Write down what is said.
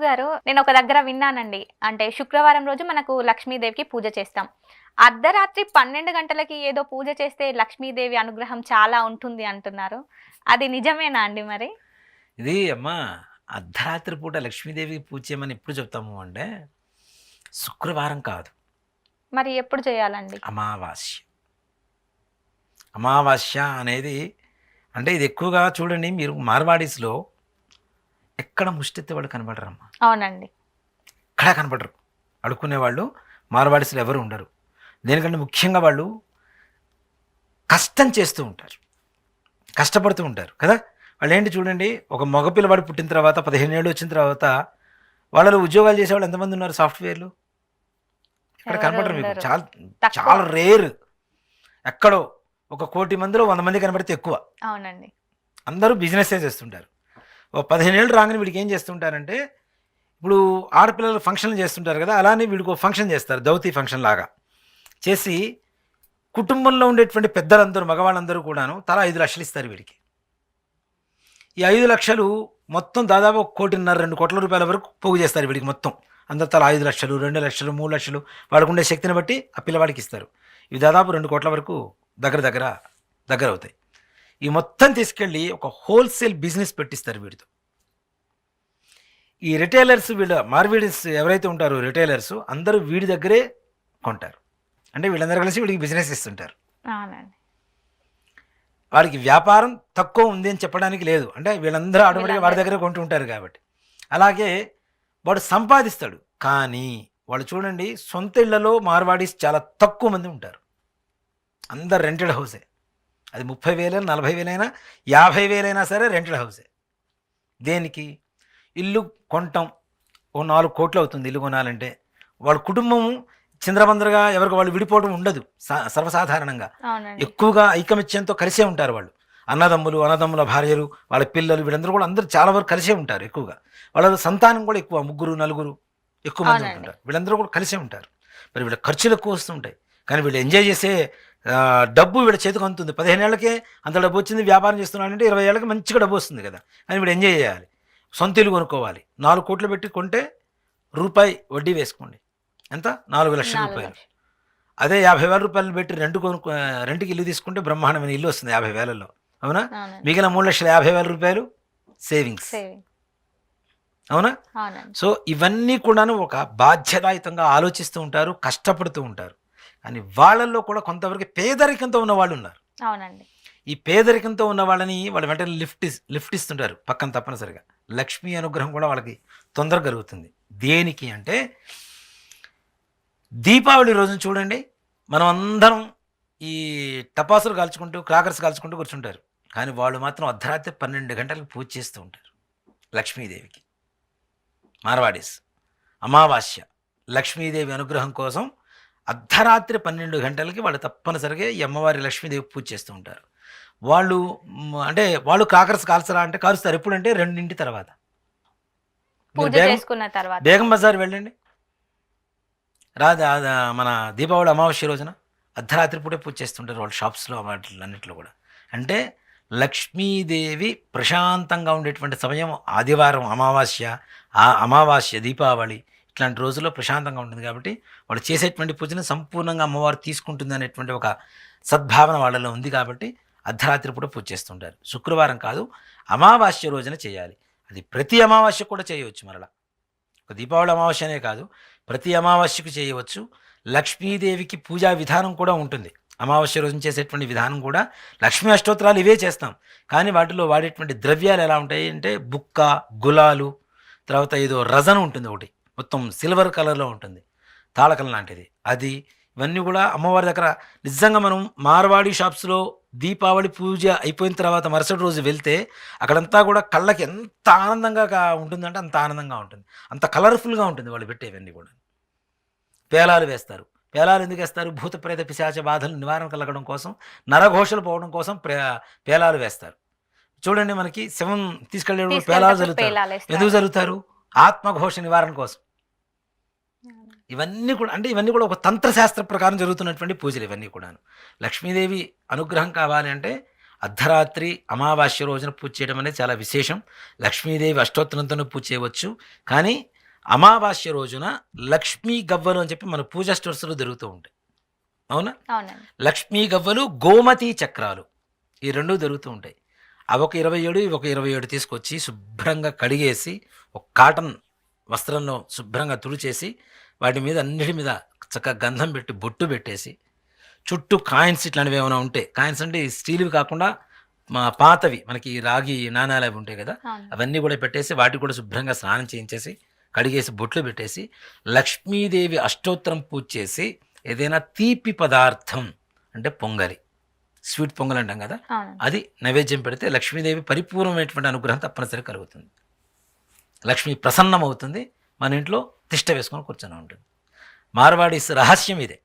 గురువుగారు, నేనొక దగ్గర విన్నానండి. అంటే శుక్రవారం రోజు మనకు లక్ష్మీదేవికి పూజ చేస్తాం. అర్ధరాత్రి 12 గంటలకి ఏదో పూజ చేస్తే లక్ష్మీదేవి అనుగ్రహం చాలా ఉంటుంది అంటున్నారు. అది నిజమేనా అండి మరి? ఇది అమ్మా అర్ధరాత్రి పూట లక్ష్మీదేవికి పూజ చేయమని ఎప్పుడు చెప్తాము అంటే శుక్రవారం కాదు, మరి ఎప్పుడు చేయాలండి? అమావాస్య. అమావాస్య అనేది అంటే ఇది ఎక్కువగా చూడండి, మీరు మార్వాడీస్లో ఎక్కడ ముష్టెత్తేవాళ్ళు కనబడరమ్మా. అవునండి. ఎక్కడా కనబడరు. అడుక్కునేవాళ్ళు మార్వాడీస్లో ఎవరు ఉండరు. దేనికంటే ముఖ్యంగా వాళ్ళు కష్టం చేస్తూ ఉంటారు, కష్టపడుతూ ఉంటారు కదా. వాళ్ళు ఏంటి చూడండి, ఒక మగ పిల్లవాడు పుట్టిన తర్వాత 15 ఏళ్ళు వచ్చిన తర్వాత వాళ్ళలో ఉద్యోగాలు చేసేవాళ్ళు ఎంతమంది ఉన్నారు? సాఫ్ట్వేర్లు ఇక్కడ ఎవరు కనపడరు మీకు. ఉండరు. చాలా తక్కువ. చాలా రేర్. ఎక్కడో ఒక 1,00,00,000 మందిలో 100 మంది కనబడితే ఎక్కువ. అవునండి. అందరూ బిజినెస్సే చేస్తుంటారు. ఓ 15 ఏళ్ళు రాగానే వీడికి ఏం చేస్తుంటారంటే, ఇప్పుడు ఆడపిల్లలు ఫంక్షన్లు చేస్తుంటారు కదా, అలానే వీడికి ఒక ఫంక్షన్ చేస్తారు, దౌతీ ఫంక్షన్ లాగా చేసి కుటుంబంలో ఉండేటువంటి పెద్దలందరూ మగవాళ్ళందరూ కూడాను తలా 5 లక్షలు ఇస్తారు వీడికి. ఈ 5 లక్షలు మొత్తం దాదాపు 1,50,00,000 2,00,00,000 వరకు పోగు చేస్తారు వీడికి మొత్తం. అందరు తలా 5 లక్షలు 2 లక్షలు 3 లక్షలు వాడికి ఉండే శక్తిని బట్టి ఆ పిల్లవాడికి ఇస్తారు. ఇవి దాదాపు 2 కోట్ల వరకు దగ్గర అవుతాయి. ఈ మొత్తం తీసుకెళ్ళి ఒక హోల్సేల్ బిజినెస్ పెట్టిస్తారు వీడితో. ఈ రిటైలర్స్, వీళ్ళ మార్వీడిస్ ఎవరైతే ఉంటారో రిటైలర్స్ అందరూ వీడి దగ్గరే కొంటారు. అంటే వీళ్ళందరూ కలిసి వీడికి బిజినెస్ ఇస్తుంటారు. అవునండి. వాడికి వ్యాపారం తక్కువ ఉంది అని చెప్పడానికి లేదు. అంటే వీళ్ళందరూ ఆటోమేటిక్గా వాడి దగ్గరే కొంటూ ఉంటారు కాబట్టి. అలాగే వాడు సంపాదిస్తాడు. కానీ వాళ్ళు చూడండి, సొంత ఇళ్లలో మార్వాడీస్ చాలా తక్కువ మంది ఉంటారు. అందరు రెంటెడ్ హౌసే. అది 30,000 40,000 50,000 సరే రెంటెడ్ హౌసే. దేనికి? ఇల్లు కొనటం ఓ 4 కోట్లు అవుతుంది ఇల్లు కొనాలంటే. వాళ్ళ కుటుంబం చిందరబందరగా ఎవరికి వాళ్ళు విడిపోవడం ఉండదు సర్వసాధారణంగా. అవునండి. ఎక్కువగా ఐకమత్యంతో కలిసే ఉంటారు వాళ్ళు. అన్నదమ్ముల భార్యలు, వాళ్ళ పిల్లలు, వీళ్ళందరూ కూడా అందరూ చాలా వరకు కలిసే ఉంటారు ఎక్కువగా. వాళ్ళ సంతానం కూడా ఎక్కువ, 3 4 ఎక్కువ మంది అవునండి. ఉంటుంటారు. వీళ్ళందరూ కూడా కలిసే ఉంటారు. మరి వీళ్ళ ఖర్చులు ఎక్కువ వస్తుంటాయి. కానీ వీళ్ళు ఎంజాయ్ చేసే డబ్బు వీళ్ళ చేతికి అందుతుంది. 15 ఏళ్ళకే అంత డబ్బు వచ్చింది, వ్యాపారం చేస్తున్నాడంటే 20 ఏళ్ళకి మంచిగా డబ్బు వస్తుంది కదా. కానీ వీళ్ళు ఎంజాయ్ చేయాలి. సొంత ఇల్లు కొనుక్కోవాలి. 4 కోట్లు పెట్టి కొంటే రూపాయి వడ్డీ వేసుకోండి, ఎంత? 4 లక్షల 4 రూపాయలు. లక్షలు. అదే 50,000 పెట్టి రెంట్కి ఇల్లు తీసుకుంటే బ్రహ్మాండమైన ఇల్లు వస్తుంది 50,000లో. అవునా? అవునండి. మిగిలిన 3,50,000 సేవింగ్స్. సేవింగ్. అవునా? అవునండి. సో ఇవన్నీ కూడాను ఒక బాధ్యతాయుతంగా ఆలోచిస్తూ ఉంటారు, కష్టపడుతూ ఉంటారు. కానీ వాళ్ళల్లో కూడా కొంతవరకు పేదరికంతో ఉన్న వాళ్ళు ఉన్నారు. అవునండి. ఈ పేదరికంతో ఉన్న వాళ్ళని వాళ్ళు వెంటనే లిఫ్ట్ ఇస్తుంటారు పక్కన తప్పనిసరిగా. లక్ష్మీ అనుగ్రహం కూడా వాళ్ళకి తొందరగా కలుగుతుంది. దేనికి అంటే, దీపావళి రోజున చూడండి, మనం అందరం ఈ టపాసులు కాల్చుకుంటూ క్రాకర్స్ కాల్చుకుంటూ కూర్చుంటారు. కానీ వాళ్ళు మాత్రం అర్ధరాత్రి 12 గంటలకు పూజ చేస్తూ ఉంటారు లక్ష్మీదేవికి. మార్వాడీస్ అమావాస్య లక్ష్మీదేవి అనుగ్రహం కోసం అర్ధరాత్రి 12 గంటలకి వాళ్ళు తప్పనిసరిగా ఈ అమ్మవారి లక్ష్మీదేవి పూజ చేస్తూ ఉంటారు. వాళ్ళు అంటే వాళ్ళు క్రాకర్స్ కాల్చరా అంటే కాలుస్తారు. ఎప్పుడంటే 2 తర్వాత. పూజ మీరు చేసుకున్న తర్వాత. బేగం బజార్ వెళ్ళండి, మన దీపావళి అమావాస్య రోజున అర్ధరాత్రి పూటే పూజ చేస్తుంటారు వాళ్ళు షాప్స్లో వాటిలన్నింటిలో కూడా. అంటే లక్ష్మీదేవి ప్రశాంతంగా ఉండేటువంటి సమయం ఆదివారం అమావాస్య, ఆ అమావాస్య దీపావళి ఇట్లాంటి రోజుల్లో ప్రశాంతంగా ఉంటుంది కాబట్టి వాళ్ళు చేసేటువంటి పూజను సంపూర్ణంగా అమ్మవారు తీసుకుంటుంది అనేటువంటి ఒక సద్భావన వాళ్ళలో ఉంది కాబట్టి అర్ధరాత్రి పూట పూజ చేస్తుంటారు. శుక్రవారం కాదు, అమావాస్య రోజున చేయాలి. అది ప్రతి అమావాస్య కూడా చేయవచ్చు. మరలా ఒక దీపావళి అమావాస్యనే కాదు, ప్రతి అమావాస్యకు చేయవచ్చు. లక్ష్మీదేవికి పూజా విధానం కూడా ఉంటుంది. అమావాస్య రోజున చేసేటువంటి విధానం కూడా లక్ష్మీ అష్టోత్తరాలు ఇవే చేస్తాం. కానీ వాటిలో వాడేటువంటి ద్రవ్యాలు ఎలా ఉంటాయి అంటే, బుక్క, గులాలు, తర్వాత ఏదో రజన ఉంటుంది ఒకటి, మొత్తం సిల్వర్ కలర్లో ఉంటుంది, తాళకం లాంటిది అది. ఇవన్నీ కూడా అమ్మవారి దగ్గర నిజంగా మనం మార్వాడి షాప్స్లో దీపావళి పూజ అయిపోయిన తర్వాత మరుసటి రోజు వెళ్తే అక్కడంతా కూడా కళ్ళకి ఎంత ఆనందంగా ఉంటుందంటే అంత ఆనందంగా ఉంటుంది, అంత కలర్ఫుల్గా ఉంటుంది వాళ్ళు పెట్టేవన్నీ కూడా. పేలాలు వేస్తారు. పేలాలు ఎందుకు వేస్తారు? భూత ప్రేత పిశాచ బాధలు నివారణ కలగడం కోసం, నరఘోషలు పోవడం కోసం పేలాలు వేస్తారు. చూడండి, మనకి శవం తీసుకెళ్ళేటప్పుడు పేలాలు జరుగుతారు. పేలాలేస్తారు. ఎందుకు జరుగుతారు? ఆత్మఘోష నివారణ కోసం. ఇవన్నీ కూడా ఒక తంత్రశాస్త్ర ప్రకారం జరుగుతున్నటువంటి పూజలు ఇవన్నీ కూడాను. లక్ష్మీదేవి అనుగ్రహం కావాలి అంటే అర్ధరాత్రి అమావాస్య రోజున పూజ చేయడం అనేది చాలా విశేషం. లక్ష్మీదేవి అష్టోత్తరంతోనే పూజ చేయవచ్చు. కానీ అమావాస్య రోజున లక్ష్మీ గవ్వలు అని చెప్పి మన పూజా స్టోర్స్లో దొరుకుతూ ఉంటాయి. అవునా? అవునండి. లక్ష్మీ గవ్వలు, గోమతి చక్రాలు ఈ 2 దొరుకుతూ ఉంటాయి. అవి ఒక 27, ఇవి ఒక 27 తీసుకొచ్చి శుభ్రంగా కడిగేసి ఒక కాటన్ వస్త్రంలో శుభ్రంగా తుడిచేసి వాటి మీద అన్నిటి మీద చక్కగా గంధం పెట్టి బొట్టు పెట్టేసి చుట్టూ కాయిన్స్ ఇట్లాంటివి ఏమైనా ఉంటే, కాయిన్స్ అంటే స్టీల్వి కాకుండా మా పాతవి మనకి రాగి నాణాలు అవి ఉంటాయి కదా, అవును. అవన్నీ కూడా పెట్టేసి వాటికి కూడా శుభ్రంగా స్నానం చేయించేసి కడిగేసి బొట్లు పెట్టేసి లక్ష్మీదేవి అష్టోత్తరం పూజ చేసి ఏదైనా తీపి పదార్థం అంటే పొంగలి, స్వీట్ పొంగల్ అంటాం కదా, అవునండి. అది నైవేద్యం పెడితే లక్ష్మీదేవి పరిపూర్ణమైనటువంటి అనుగ్రహం తప్పనిసరి కలుగుతుంది. లక్ష్మి ప్రసన్నం అవుతుంది, మన ఇంట్లో తిష్ట వేసుకొని కూర్చొని ఉంటుంది. మార్వాడీస్ రహస్యం ఇదే.